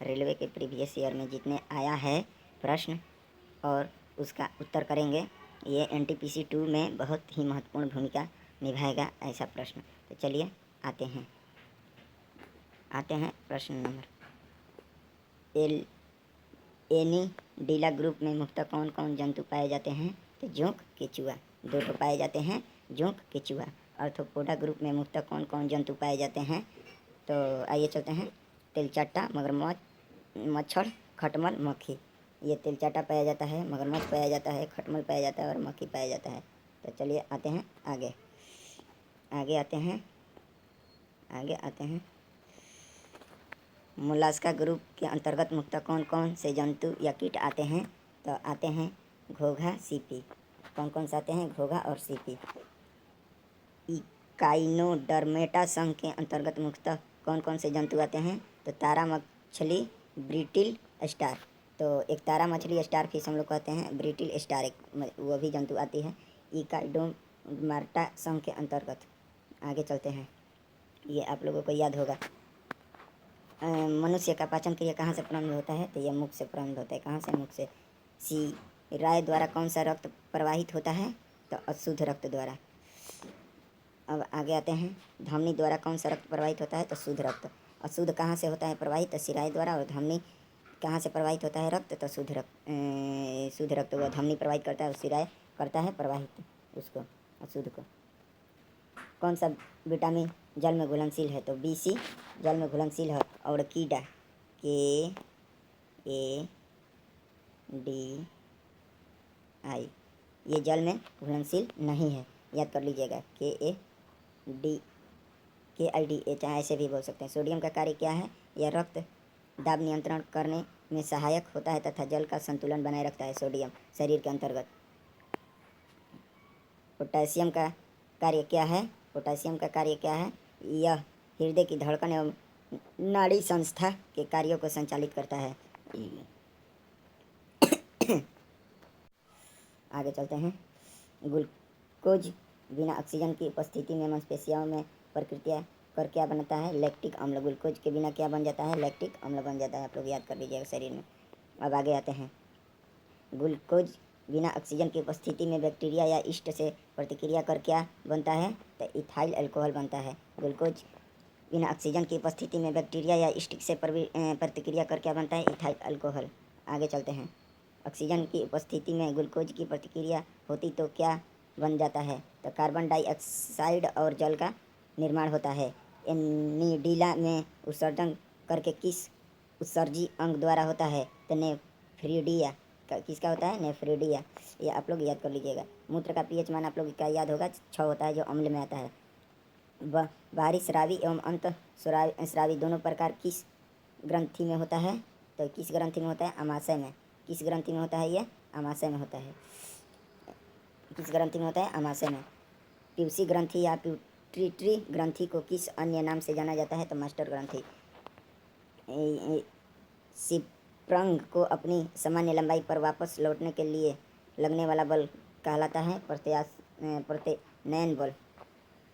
Railway के previous year में जितने आया है प्रश्न और उसका उत्तर करेंगे। ये NTPC 2 में बहुत ही महत्वपूर्ण भूमिका निभाएगा ऐसा प्रश्न। तो चलिए आते हैं प्रश्न नंबर एनिडीला ग्रुप में मुख्यतः कौन कौन जंतु पाए जाते हैं? तो जोंक, केचुआ, दो तो पाए जाते हैं, जोंक, केचुआ। आर्थ्रोपोडा ग्रुप में मुख्यतः कौन कौन जंतु पाए जाते हैं? तो आइए चलते हैं। तेलचाट्टा, मगरमच्छ, मच्छर, खटमल, मक्खी। ये तेलचाट्टा पाया जाता है, मगरमच्छ पाया जाता है, खटमल पाया जाता है और मक्खी पाया जाता है। तो चलिए आते हैं आगे आते हैं। मोलास्का ग्रुप के अंतर्गत मुख्यतः कौन कौन से जंतु या कीट आते हैं? तो आते हैं घोंघा, सीपी। कौन कौन से आते हैं? घोंघा और सीपी। इकाइनोडर्मेटा संघ के अंतर्गत मुख्यतः कौन कौन से जंतु आते हैं? तो तारा मछली, ब्रिटिल स्टार। तो एक तारा मछली स्टार फिश हम लोग कहते हैं, ब्रिटिल स्टार एक वो भी जंतु आती है इकाइनोडर्मेटा संघ के अंतर्गत। आगे चलते हैं। ये आप लोगों को याद होगा। मनुष्य का पाचन क्रिया कहाँ से प्रारंभ होता है? तो यह मुख से प्रारंभ होता है। कहाँ से? मुख से। शिराएँ द्वारा कौन सा रक्त प्रवाहित होता है? तो अशुद्ध रक्त द्वारा। अब आगे आते हैं। धमनी द्वारा कौन सा रक्त प्रवाहित होता है? तो शुद्ध रक्त। अशुद्ध कहाँ से होता है प्रवाहित? तो शिराएँ द्वारा। और धमनी कहाँ से प्रवाहित होता है रक्त? तो शुद्ध रक्त वो धमनी प्रवाहित करता है और शिराएँ करता है प्रवाहित उसको, अशुद्ध को। कौन सा विटामिन जल में घुलनशील है? तो BC जल में घुलनशील है। और कीड़ा KADI ये जल में घुलनशील नहीं है, याद कर लीजिएगा। KIDA चाहे ऐसे भी बोल सकते हैं। सोडियम का कार्य क्या है? यह रक्त दाब नियंत्रण करने में सहायक होता है तथा जल का संतुलन बनाए रखता है सोडियम शरीर के अंतर्गत। पोटासियम का कार्य क्या है? पोटासियम का कार्य क्या है? यह हृदय की धड़कन एवं नाड़ी संस्था के कार्यों को संचालित करता है। आगे चलते हैं। ग्लूकोज बिना ऑक्सीजन की उपस्थिति में मांसपेशियों में प्रक्रिया कर क्या बनता है? लैक्टिक अम्ल। ग्लूकोज के बिना क्या बन जाता है? लैक्टिक अम्ल बन जाता है। आप लोग याद कर लीजिएगा शरीर में। अब आगे आते हैं। ग्लूकोज बिना ऑक्सीजन की उपस्थिति में बैक्टीरिया या ईस्ट से प्रतिक्रिया कर क्या बनता है? तो इथाइल अल्कोहल बनता है। ग्लूकोज बिना ऑक्सीजन की उपस्थिति में बैक्टीरिया या ईस्ट से प्रतिक्रिया कर क्या बनता है? Ethyl alcohol. आगे चलते हैं। ऑक्सीजन की उपस्थिति में ग्लूकोज की प्रतिक्रिया होती तो क्या बन जाता है? तो कार्बन डाइऑक्साइड और जल का निर्माण होता है। एनिडीला में उत्सर्जन करके किस उत्सर्जी अंग द्वारा होता है? तो नेफ्रिडिया। किसका होता है? नेफ्रिडिया। ये आप लोग याद कर लीजिएगा। मूत्र का pH मान आप लोग क्या याद होगा? 6 होता है, जो अम्ल में आता है। बाहरी स्रावी एवं अंत स्रावी दोनों प्रकार किस ग्रंथि में होता है? तो किस ग्रंथि में होता है? आमाशय में। किस ग्रंथि में होता है? ये आमाशय में होता है। किस ग्रंथि में होता है? आमाशय में। प्यूसी ग्रंथि या प्यूट्रिटरी ग्रंथि को किस अन्य नाम से जाना जाता है? तो मास्टर ग्रंथि। सिप्रंग को अपनी सामान्य लंबाई पर वापस लौटने के लिए लगने वाला बल कहलाता है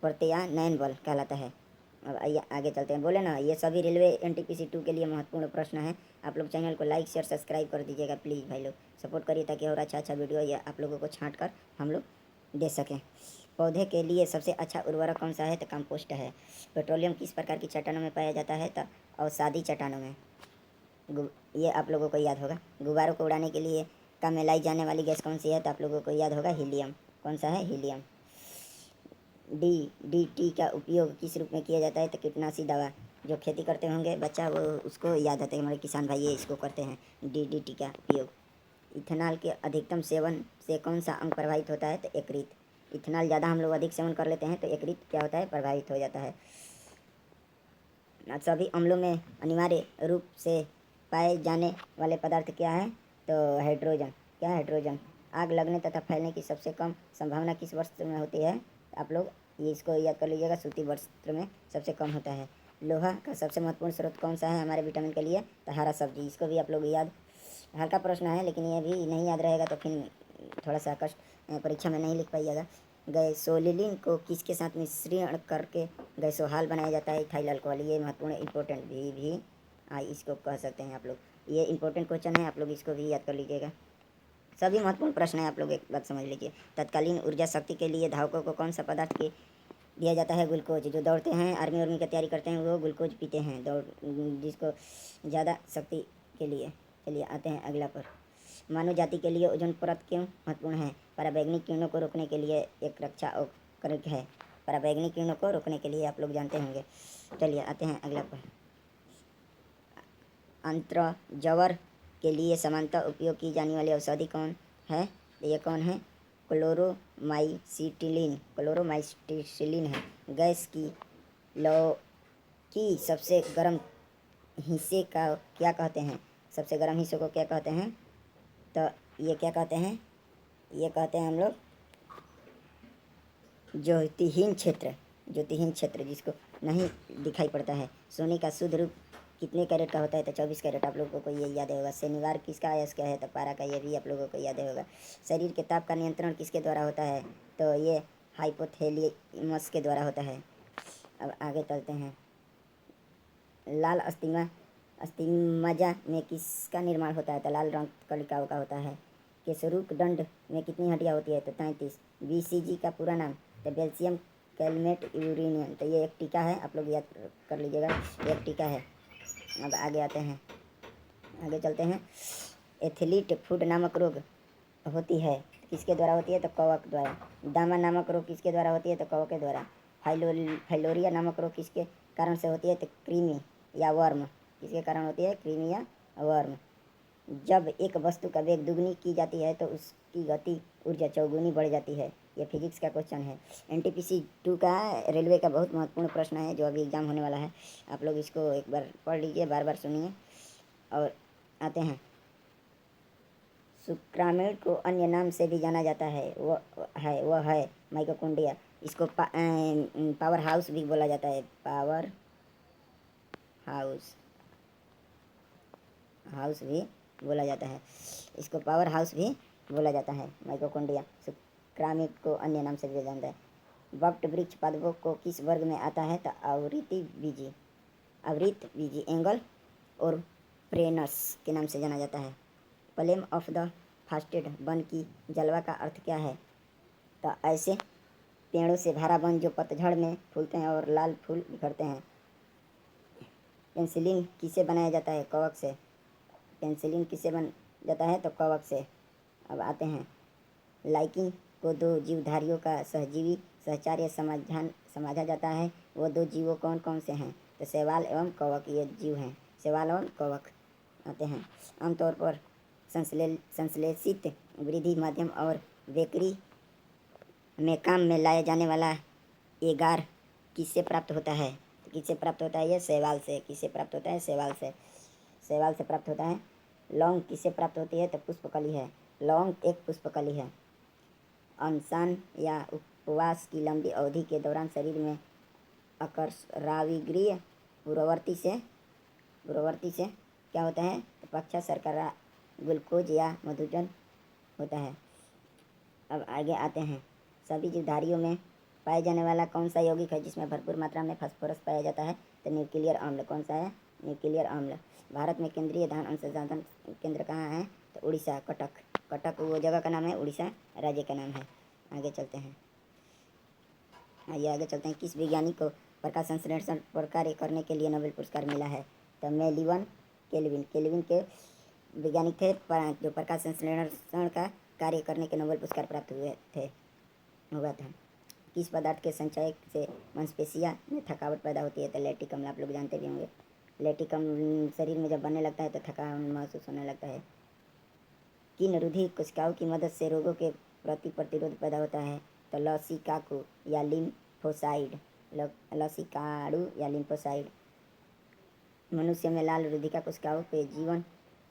प्रत्यानयन बल कहलाता है। अब आइए आगे चलते हैं। बोले ना, ये सभी रेलवे NTPC 2 के लिए महत्वपूर्ण प्रश्न है। आप लोग चैनल को लाइक शेयर सब्सक्राइब कर दीजिएगा प्लीज़ भाई लोग, सपोर्ट करिए ताकि और अच्छा वीडियो या आप लोगों को छाँट कर हम लोग दे सकें। पौधे के लिए सबसे अच्छा उर्वरक कौन सा है? तो कंपोस्ट है। पेट्रोलियम किस प्रकार की चट्टानों में पाया जाता है? तो अवसादी चट्टानों में। ये आप लोगों को याद होगा। गुब्बारों को उड़ाने के लिए काम में लाई जाने वाली गैस कौन सी है? तो आप लोगों को याद होगा हीलियम। कौन सा है? हीलियम। DDT का उपयोग किस रूप में किया जाता है? तो कीटनाशी दवा। जो खेती करते होंगे बच्चा वो उसको याद आता है, हमारे किसान भाई ये इसको करते हैं DDT का उपयोग। इथेनॉल के अधिकतम सेवन से कौन सा अंग प्रभावित होता है? तो यकृत। इथेनॉल ज़्यादा हम लोग अधिक सेवन कर लेते हैं तो यकृत क्या होता है? प्रभावित हो जाता है। सभी अम्लों में अनिवार्य रूप से पाए जाने वाले पदार्थ क्या है? तो हाइड्रोजन। क्या? हाइड्रोजन। आग लगने तथा फैलने की सबसे कम संभावना किस वस्त्र में होती है? आप लोग ये इसको याद कर लीजिएगा, सूती वस्त्र में सबसे कम होता है। लोहा का सबसे महत्वपूर्ण स्रोत कौन सा है हमारे विटामिन के लिए? तो हरा सब्जी। इसको भी आप लोग याद, हल्का प्रश्न है लेकिन ये भी नहीं याद रहेगा तो फिर थोड़ा सा कष्ट, परीक्षा में नहीं लिख पाइएगा। गैसोलीन को किसके साथ मिश्रण करके गैसोहाल बनाया जाता है? Ethyl alcohol. ये महत्वपूर्ण इंपॉर्टेंट भी इसको कह सकते हैं आप लोग। ये इंपॉर्टेंट क्वेश्चन है, आप लोग इसको भी याद कर लीजिएगा। सभी महत्वपूर्ण प्रश्न है, आप लोग एक बात समझ लीजिए। तत्कालीन ऊर्जा शक्ति के लिए धावकों को कौन सा पदार्थ के दिया जाता है? ग्लूकोज। जो दौड़ते हैं, आर्मी वार्मी की तैयारी करते हैं, वो ग्लूकोज पीते हैं दौड़, जिसको ज़्यादा शक्ति के लिए। चलिए आते हैं अगला पर। मानव जाति के लिए ओजोन परत क्यों महत्वपूर्ण है? पराबैंगनी किरणों को रोकने के लिए एक रक्षा उपकरण है। पराबैंगनी किरणों को रोकने के लिए आप लोग जानते होंगे। चलिए आते हैं अगला पर। अंत्रज्वर के लिए सामान्यतः उपयोग की जाने वाली औषधि कौन है? ये कौन है? क्लोरोमाइसिटिलिन है। गैस की लौ की सबसे गर्म हिस्से का क्या कहते हैं? सबसे गर्म हिस्से को क्या कहते हैं? तो ये क्या कहते हैं? ये कहते हैं हम लोग ज्योतिहीन क्षेत्र। ज्योतिहीन क्षेत्र जिसको नहीं दिखाई पड़ता है। सोने का शुद्ध रूप कितने कैरेट का होता है? तो 24 कैरेट। आप लोगों को ये याद होगा। शनिवार किसका आयस क्या है? तो पारा का। ये भी आप लोगों को याद होगा। शरीर के ताप का नियंत्रण किसके द्वारा होता है? तो ये हाइपोथैलेमस के द्वारा होता है। अब आगे चलते हैं। लाल अस्थिमज्जा में किसका निर्माण होता है? तो लाल रंग कलिकाओं का होता है। केसरूक दंड में कितनी हड्डियाँ होती है? तो 33। BCG का पूरा नाम? तो बेल्जियम कैलमेट यूरेनियम। तो ये एक टीका है, आप लोग याद कर लीजिएगा, ये एक टीका है। अब आगे आते हैं, आगे चलते हैं। एथलीट फुट नामक रोग होती है, किसके द्वारा होती है? तो कवक द्वारा। दामा नामक रोग किसके द्वारा होती है? तो कवक के द्वारा। फाइलोरिया नामक रोग किसके कारण से होती है? तो कृमि या वर्म। किसके कारण होती है? कृमि या वर्म। जब एक वस्तु का वेग दुगनी की जाती है तो उसकी गति ऊर्जा चौगुनी बढ़ जाती है। ये फिजिक्स का क्वेश्चन है। NTPC 2 का रेलवे का बहुत महत्वपूर्ण प्रश्न है, जो अभी एग्जाम होने वाला है। आप लोग इसको एक बार पढ़ लीजिए, बार बार सुनिए। और आते हैं, शुक्राणु को अन्य नाम से भी जाना जाता है, वह है माइटोकॉन्ड्रिया। इसको पावर हाउस भी बोला जाता है। पावर हाउस भी बोला जाता है। इसको पावर हाउस भी बोला जाता है, माइटोकॉन्ड्रिया। शुक्राणु को अन्य नाम से भी जानता है। वट वृक्ष पादपों को किस वर्ग में आता है? तो आवृतबीजी एंगल और प्रेनस के नाम से जाना जाता है। प्लेम ऑफ द फास्टेड वन की जलवा का अर्थ क्या है? तो ऐसे पेड़ों से भरा वन जो पतझड़ में फूलते हैं और लाल फूल बिखरते हैं। पेंसिलिन किसे बनाया जाता है? कवक से। पेंसिलिन किसे बन जाता है? तो कवक से। अब आते हैं, लाइकिन को दो जीवधारियों का सहजीवी सहचार्य समझा जाता है। वो दो जीवों कौन कौन से हैं? तो शैवाल एवं कवक ये जीव हैं, शैवाल और कवक। आते हैं, आमतौर पर संश्लेषित वृद्धि माध्यम और बेकरी में काम में लाया जाने वाला एगार किससे प्राप्त होता है? तो किससे प्राप्त होता है? ये शैवाल से। किससे प्राप्त होता है? शैवाल से। शैवाल से प्राप्त होता है। लौंग किससे प्राप्त होती है? तो पुष्पकली है। लौंग एक पुष्पकली है। अनशन या उपवास की लंबी अवधि के दौरान शरीर में अकस्राविग्रीय पूर्ववर्ती से क्या होता है? तो पक्षा शर्करा ग्लूकोज या मधुजन होता है। अब आगे आते हैं, सभी जीवधारियों में पाए जाने वाला कौन सा यौगिक है जिसमें भरपूर मात्रा में फास्फोरस पाया जाता है? तो न्यूक्लियर अम्ल। कौन सा है? न्यूक्लियर अम्ल। भारत में केंद्रीय धान अनुसंधान केंद्र कहाँ है? तो उड़ीसा, कटक। कटक वो जगह का नाम है, उड़ीसा राज्य का नाम है। आगे चलते हैं, आगे चलते हैं। किस वैज्ञानिक को प्रकाश संश्लेषण पर कार्य करने के लिए नोबेल पुरस्कार मिला है? तो मेलिवन केल्विन के वैज्ञानिक थे जो प्रकाश संश्लेषण का कार्य करने के नोबेल पुरस्कार प्राप्त हुआ था। किस पदार्थ के संचय से मांसपेशियों में थकावट पैदा होती है? तो लैक्टिक अम्ल। आप लोग जानते भी होंगे। लैक्टिक अम्ल शरीर में जब बनने लगता है तो थकान महसूस होने लगता है। किन रुधिर कोशिकाओं की मदद से रोगों के प्रति प्रतिरोध पैदा होता है? तो लसिकाकु या लिम्फोसाइड। मनुष्य में लाल रुधिका कोशिकाओं के जीवन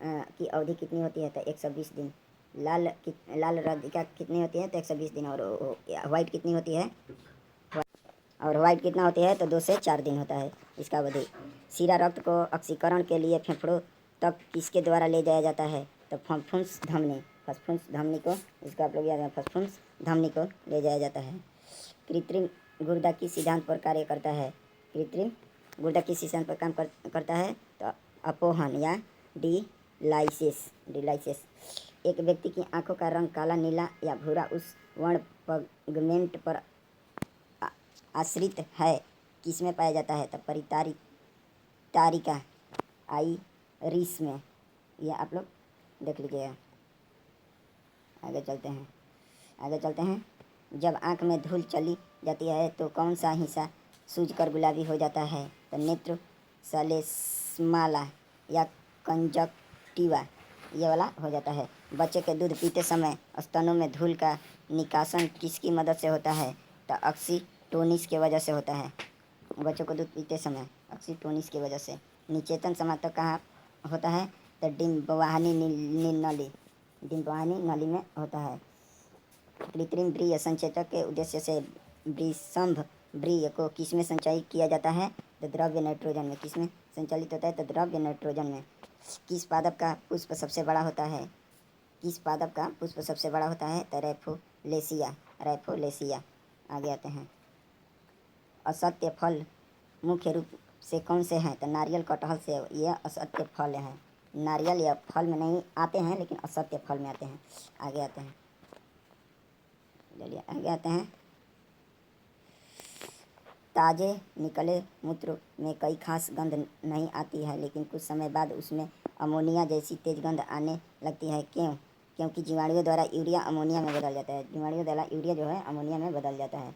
की अवधि कितनी होती है? तो 120 दिन। लाल रुधिका कितनी होती है? तो 120 दिन। और वाइट कितनी होती है? और वाइट कितना होती है? तो 2 से 4 दिन होता है इसका अवधि। सीरा रक्त को ऑक्सीकरण के लिए फेफड़ों तक किसके द्वारा ले जाया जाता है? तो फस्फुंस धमनी को, इसका आप लोग याद है, फस्फुंस धमनी को ले जाया जाता है। कृत्रिम गुर्दा किस सिद्धांत पर कार्य करता है? कृत्रिम गुर्दा किस सिद्धांत पर काम करता है? तो अपोहन या डिलाइसिस। एक व्यक्ति की आंखों का रंग काला, नीला या भूरा उस वर्ण पिगमेंट पर आश्रित है किसमें पाया जाता है? तो तारिका आइरिस में। यह आप लोग देख लीजिएगा। आगे चलते हैं। जब आँख में धूल चली जाती है तो कौन सा हिस्सा सूजकर गुलाबी हो जाता है? तो नेत्र, सलेस्माला या कंजक्टिवा, ये वाला हो जाता है। बच्चे के दूध पीते समय स्तनों में धूल का निकासन किसकी मदद से होता है? तो ऑक्सीटोसिस की वजह से होता है। बच्चों को दूध पीते समय ऑक्सीटोसिस की वजह से। निचेतन समातक कहाँ होता है? तो डिम्बवाहिनी नली में होता है। कृत्रिम व्रीहि संचेचक के उद्देश्य से वृषभ व्रीहि को किसमें संचालित किया जाता है? तो द्रव्य नाइट्रोजन में। किसमें संचालित होता है? तो द्रव्य नाइट्रोजन में। किस पादप का पुष्प सबसे बड़ा होता है? तो रैफोलेसिया। आगे आते हैं। असत्य फल मुख्य रूप से कौन से हैं? तो नारियल, कटहल से। यह असत्य फल हैं। नारियल या फल में नहीं आते हैं, लेकिन असत्य फल में आते हैं। आगे आते हैं। ताजे निकले मूत्र में कोई खास गंध नहीं आती है, लेकिन कुछ समय बाद उसमें अमोनिया जैसी तेज गंध आने लगती है। क्यों? क्योंकि जीवाणुओं द्वारा यूरिया अमोनिया में बदल जाता है। जीवाणुओं द्वारा यूरिया जो है अमोनिया में बदल जाता है।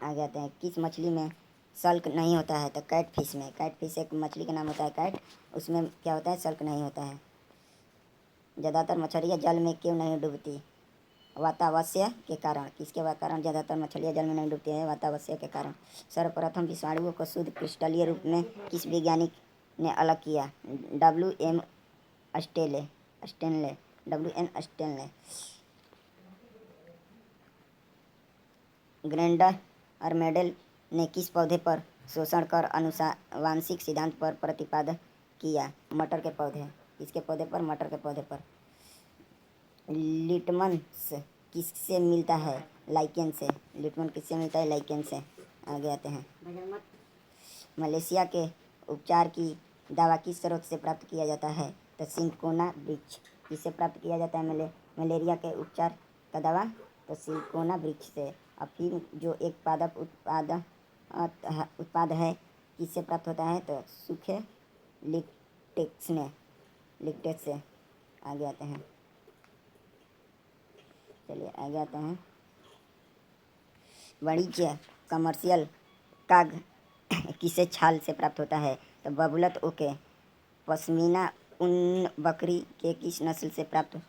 आगे आते हैं। किस मछली में सल्क नहीं होता है? तो कैटफिश में। कैटफिश एक मछली का नाम होता है कैट, उसमें क्या होता है? सल्क नहीं होता है। ज़्यादातर मछलियाँ जल में क्यों नहीं डूबती? वातावस्य के कारण। किसके कारण ज़्यादातर मछलियाँ जल में नहीं डूबती हैं? वातावस्य के कारण। सर्वप्रथम विषाणुओं को शुद्ध क्रिस्टलीय रूप में किस वैज्ञानिक ने अलग किया? W.M. स्टेनले। ग्रेंडर और मेंडेल ने किस पौधे पर शोषण कर आनुवंशिक सिद्धांत पर प्रतिपादन किया? मटर के पौधे। किसके पौधे पर? मटर के पौधे पर। लिटमस किससे मिलता है? लाइकेन से। लिटमस किससे मिलता है? लाइकेन से। आगे आते हैं। मलेशिया के उपचार की दवा किस स्रोत से प्राप्त किया जाता है? तो सिंकोना वृक्ष। किससे प्राप्त किया जाता है मलेरिया के उपचार का दवा? तो सिंकोना वृक्ष से। अफीम जो एक उत्पाद है किससे प्राप्त होता है? तो सूखे लिक्टेक्स से। आगे आते हैं। आगे आते हैं। वाणिज्य कमर्शियल काग किसे छाल से प्राप्त होता है? तो बबूलत ओके। पश्मीना ऊन बकरी के किस नस्ल से प्राप्त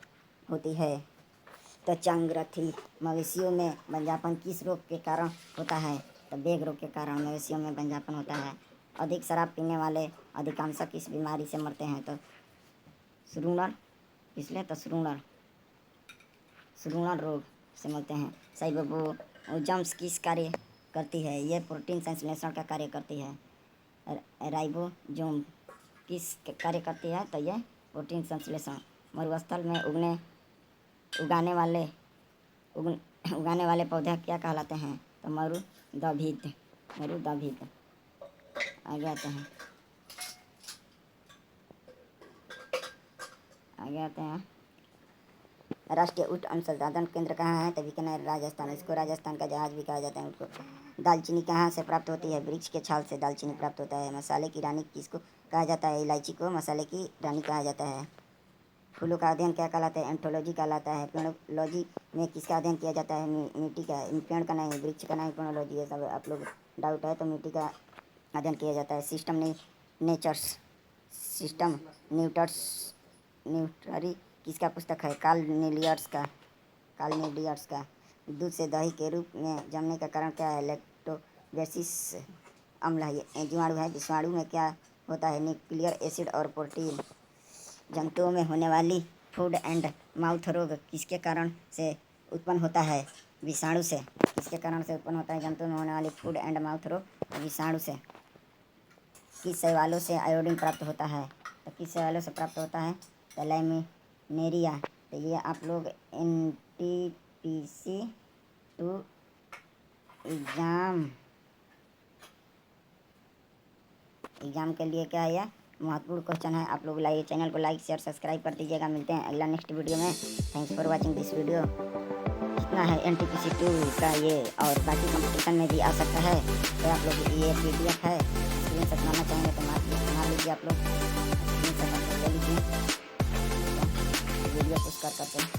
होती है? तो चंगथी। मवेशियों में बंजापन किस रोग के कारण होता है? तो बेग रोग के कारण मवेशियों में बंजापन होता है। अधिक शराब पीने वाले अधिकांश किस बीमारी से मरते हैं? तो श्रूणर। इसलिए तो श्रूणर रोग से मरते हैं। साइबोजम्स किस कार्य करती है? यह प्रोटीन संश्लेषण का कार्य करती है। राइबोसोम किस कार्य करती है? तो यह प्रोटीन संश्लेषण। मरुस्थल में उगाने वाले पौधे क्या कहलाते हैं? तो मरुदभिद। आगे आते हैं। राष्ट्रीय ऊँट अनुसंधान केंद्र कहाँ है? तो बीकानेर, राजस्थान। इसको राजस्थान का जहाज भी कहा जाता है उसको। दालचीनी कहाँ से प्राप्त होती है? वृक्ष के छाल से दालचीनी प्राप्त होता है। मसाले की रानी किसको कहा जाता है? इलायची को मसाले की रानी कहा जाता है। फूलों का अध्ययन क्या कहलाता है? एंथोलॉजी कहलाता है। पेड़ोलॉजी में किसका अध्ययन किया जाता है? मिट्टी का। पेड़ का नहीं, वृक्ष का नहीं, पेड़ोलॉजी है। सब आप लोग डाउट है तो मिट्टी का अध्ययन किया जाता है। न्यूटरी किसका पुस्तक है? कार्ल नीलियर्स का। दूध से दही के रूप में जमने का कारण क्या है? लैक्टोबैसिलस अम्ल है। जीवाणु है। विषाणु में क्या होता है? न्यूक्लियर एसिड और प्रोटीन। जंतुओं में होने वाली फूड एंड माउथ रोग किसके कारण से उत्पन्न होता है? विषाणु से। किसके कारण से उत्पन्न होता है जंतुओं में होने वाली फूड एंड माउथ रोग? विषाणु से। किस शैवालों से आयोडीन प्राप्त होता है? तो किस शैवालों से प्राप्त होता है? तो लैमिनेरिया। तो ये आप लोग NTPC 2 एग्ज़ाम के लिए क्या है? महत्वपूर्ण क्वेश्चन है। आप लोग लाइक चैनल को लाइक शेयर सब्सक्राइब कर दीजिएगा। मिलते हैं अगला नेक्स्ट वीडियो में। Thanks for watching this video. कितना है NTPC 2 का ये, और बाकी कंपटीशन में भी आ सकता है। तो आप लोग ये PDF है, स्क्रीनशॉट मारना चाहेंगे तो मार लीजिए आप लोग, स्क्रीनशॉट ले लीजिए। वीडियो पुश करके